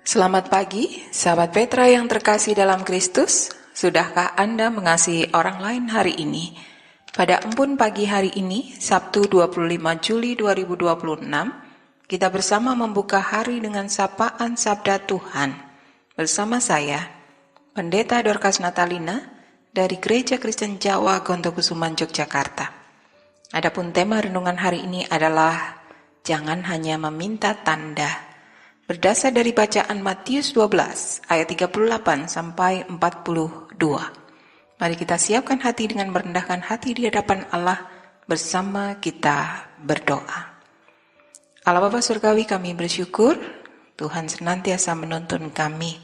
Selamat pagi, sahabat Petra yang terkasih dalam Kristus. Sudahkah Anda mengasihi orang lain hari ini? Pada Embun pagi hari ini, Sabtu 25 Juli 2026, kita bersama membuka hari dengan sapaan Sabda Tuhan. Bersama saya, Pendeta Dorcas Natalina dari Gereja Kristen Jawa Gontokusuman, Yogyakarta. Adapun tema renungan hari ini adalah jangan hanya meminta tanda. Berdasar dari bacaan Matius 12 ayat 38 sampai 42. Mari kita siapkan hati dengan merendahkan hati di hadapan Allah bersama kita berdoa. Allah Bapa Surgawi, kami bersyukur Tuhan senantiasa menuntun kami.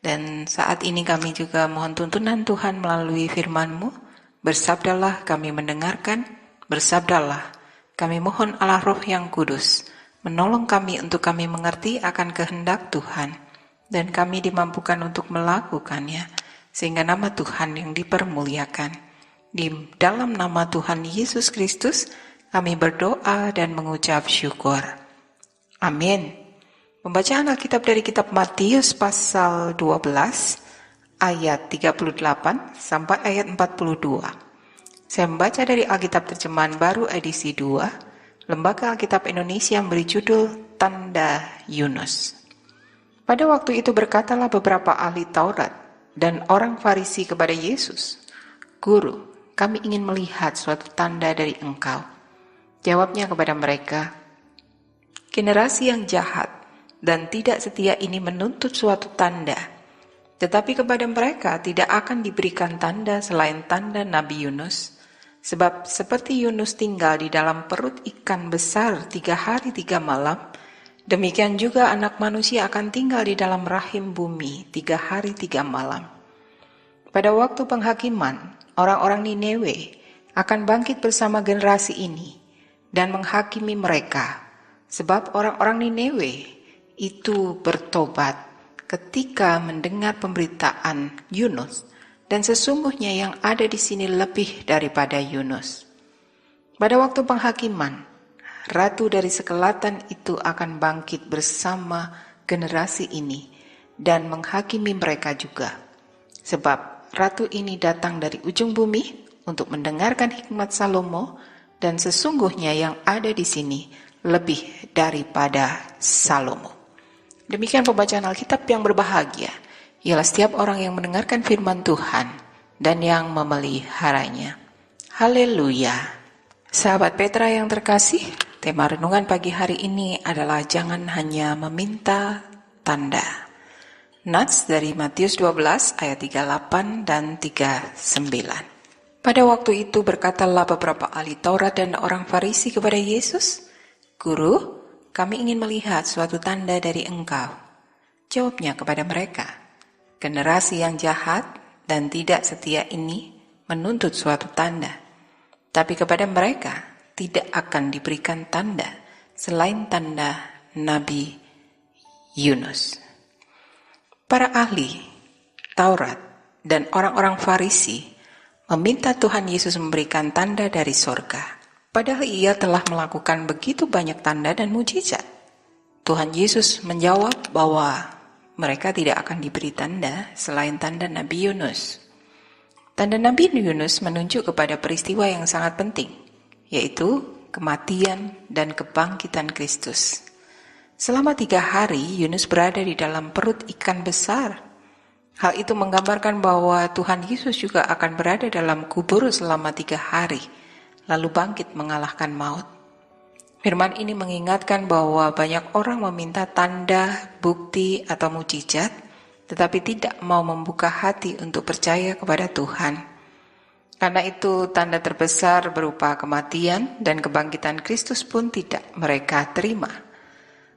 Dan saat ini kami juga mohon tuntunan Tuhan melalui firman-Mu. Bersabdalah kami mendengarkan, bersabdalah kami mohon Allah Roh yang Kudus menolong kami untuk kami mengerti akan kehendak Tuhan, dan kami dimampukan untuk melakukannya, sehingga nama Tuhan yang dipermuliakan. Di dalam nama Tuhan Yesus Kristus, kami berdoa dan mengucap syukur. Amin. Pembacaan Alkitab dari kitab Matius pasal 12, ayat 38 sampai ayat 42. Saya membaca dari Alkitab Terjemahan Baru edisi 2, Lembaga Alkitab Indonesia yang beri judul Tanda Yunus. Pada waktu itu berkatalah beberapa ahli Taurat dan orang Farisi kepada Yesus, "Guru, kami ingin melihat suatu tanda dari Engkau." Jawabnya kepada mereka, "Generasi yang jahat dan tidak setia ini menuntut suatu tanda, tetapi kepada mereka tidak akan diberikan tanda selain tanda Nabi Yunus. Sebab seperti Yunus tinggal di dalam perut ikan besar 3 hari 3 malam, demikian juga anak manusia akan tinggal di dalam rahim bumi 3 hari 3 malam. Pada waktu penghakiman, orang-orang Niniwe akan bangkit bersama generasi ini dan menghakimi mereka, sebab orang-orang Niniwe itu bertobat ketika mendengar pemberitaan Yunus, dan sesungguhnya yang ada di sini lebih daripada Yunus. Pada waktu penghakiman, ratu dari sekelatan itu akan bangkit bersama generasi ini dan menghakimi mereka juga. Sebab ratu ini datang dari ujung bumi untuk mendengarkan hikmat Salomo, dan sesungguhnya yang ada di sini lebih daripada Salomo." Demikian pembacaan Alkitab yang berbahagia ialah setiap orang yang mendengarkan firman Tuhan dan yang memeliharanya. Haleluya. Sahabat Petra yang terkasih, tema renungan pagi hari ini adalah jangan hanya meminta tanda. Nats dari Matius 12 ayat 38 dan 39. Pada waktu itu berkatalah beberapa ahli Taurat dan orang Farisi kepada Yesus, "Guru, kami ingin melihat suatu tanda dari Engkau." Jawabnya kepada mereka, "Generasi yang jahat dan tidak setia ini menuntut suatu tanda, tapi kepada mereka tidak akan diberikan tanda selain tanda Nabi Yunus." Para ahli Taurat dan orang-orang Farisi meminta Tuhan Yesus memberikan tanda dari sorga, padahal ia telah melakukan begitu banyak tanda dan mujizat. Tuhan Yesus menjawab bahwa mereka tidak akan diberi tanda selain tanda Nabi Yunus. Tanda Nabi Yunus menunjuk kepada peristiwa yang sangat penting, yaitu kematian dan kebangkitan Kristus. Selama 3 hari, Yunus berada di dalam perut ikan besar. Hal itu menggambarkan bahwa Tuhan Yesus juga akan berada dalam kubur selama 3 hari, lalu bangkit mengalahkan maut. Firman ini mengingatkan bahwa banyak orang meminta tanda, bukti, atau mujizat, tetapi tidak mau membuka hati untuk percaya kepada Tuhan. Karena itu, tanda terbesar berupa kematian dan kebangkitan Kristus pun tidak mereka terima.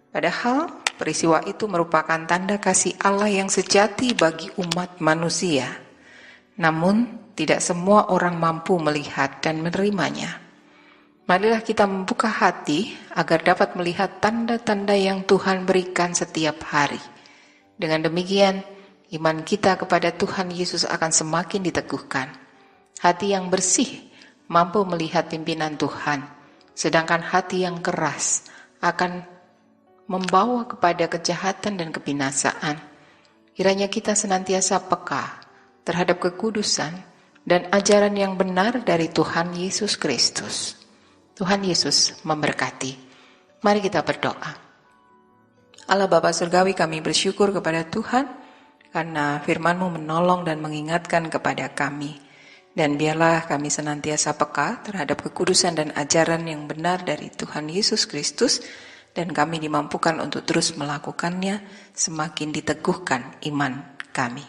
Padahal, peristiwa itu merupakan tanda kasih Allah yang sejati bagi umat manusia. Namun, tidak semua orang mampu melihat dan menerimanya. Marilah kita membuka hati agar dapat melihat tanda-tanda yang Tuhan berikan setiap hari. Dengan demikian, iman kita kepada Tuhan Yesus akan semakin diteguhkan. Hati yang bersih mampu melihat pimpinan Tuhan, sedangkan hati yang keras akan membawa kepada kejahatan dan kebinasaan. Kiranya kita senantiasa peka terhadap kekudusan dan ajaran yang benar dari Tuhan Yesus Kristus. Tuhan Yesus memberkati. Mari kita berdoa. Allah Bapa Surgawi, kami bersyukur kepada Tuhan karena firman-Mu menolong dan mengingatkan kepada kami. Dan biarlah kami senantiasa peka terhadap kekudusan dan ajaran yang benar dari Tuhan Yesus Kristus, dan kami dimampukan untuk terus melakukannya semakin diteguhkan iman kami.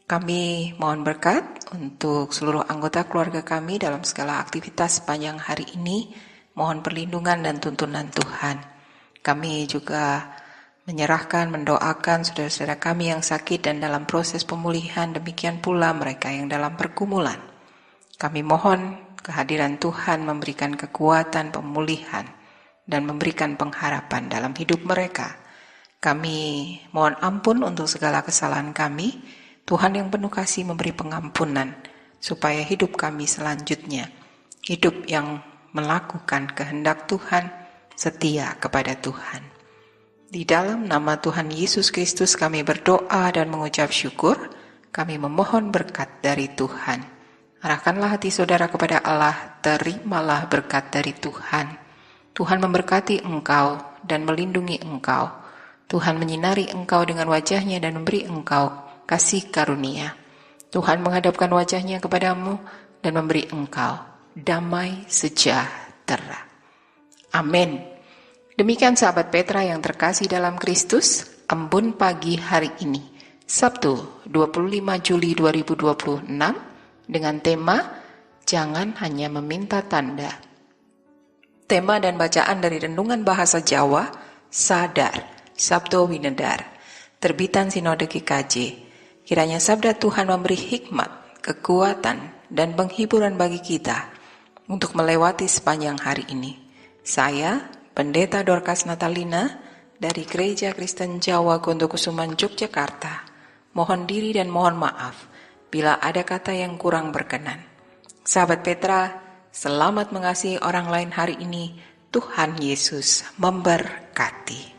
Kami mohon berkat untuk seluruh anggota keluarga kami dalam segala aktivitas sepanjang hari ini. Mohon perlindungan dan tuntunan Tuhan. Kami juga menyerahkan, mendoakan saudara-saudara kami yang sakit dan dalam proses pemulihan, demikian pula mereka yang dalam pergumulan. Kami mohon kehadiran Tuhan memberikan kekuatan pemulihan dan memberikan pengharapan dalam hidup mereka. Kami mohon ampun untuk segala kesalahan kami. Tuhan yang penuh kasih memberi pengampunan, supaya hidup kami selanjutnya, hidup yang melakukan kehendak Tuhan, setia kepada Tuhan. Di dalam nama Tuhan Yesus Kristus kami berdoa dan mengucap syukur. Kami memohon berkat dari Tuhan. Arahkanlah hati saudara kepada Allah, terimalah berkat dari Tuhan. Tuhan memberkati engkau dan melindungi engkau. Tuhan menyinari engkau dengan wajahnya dan memberi engkau kasih karunia. Tuhan menghadapkan wajahnya kepadamu dan memberi engkau damai sejahtera. Amin. Demikian sahabat Petra yang terkasih dalam Kristus, embun pagi hari ini, Sabtu 25 Juli 2026, dengan tema Jangan Hanya Meminta Tanda. Tema dan bacaan dari Renungan Bahasa Jawa, Sadar, Sabto Winedar, terbitan Sinode GKJ. Kiranya sabda Tuhan memberi hikmat, kekuatan, dan penghiburan bagi kita untuk melewati sepanjang hari ini. Saya, Pendeta Dorcas Natalina, dari Gereja Kristen Jawa Gondokusuman, Yogyakarta, mohon diri dan mohon maaf bila ada kata yang kurang berkenan. Sahabat Petra, selamat mengasihi orang lain hari ini. Tuhan Yesus memberkati.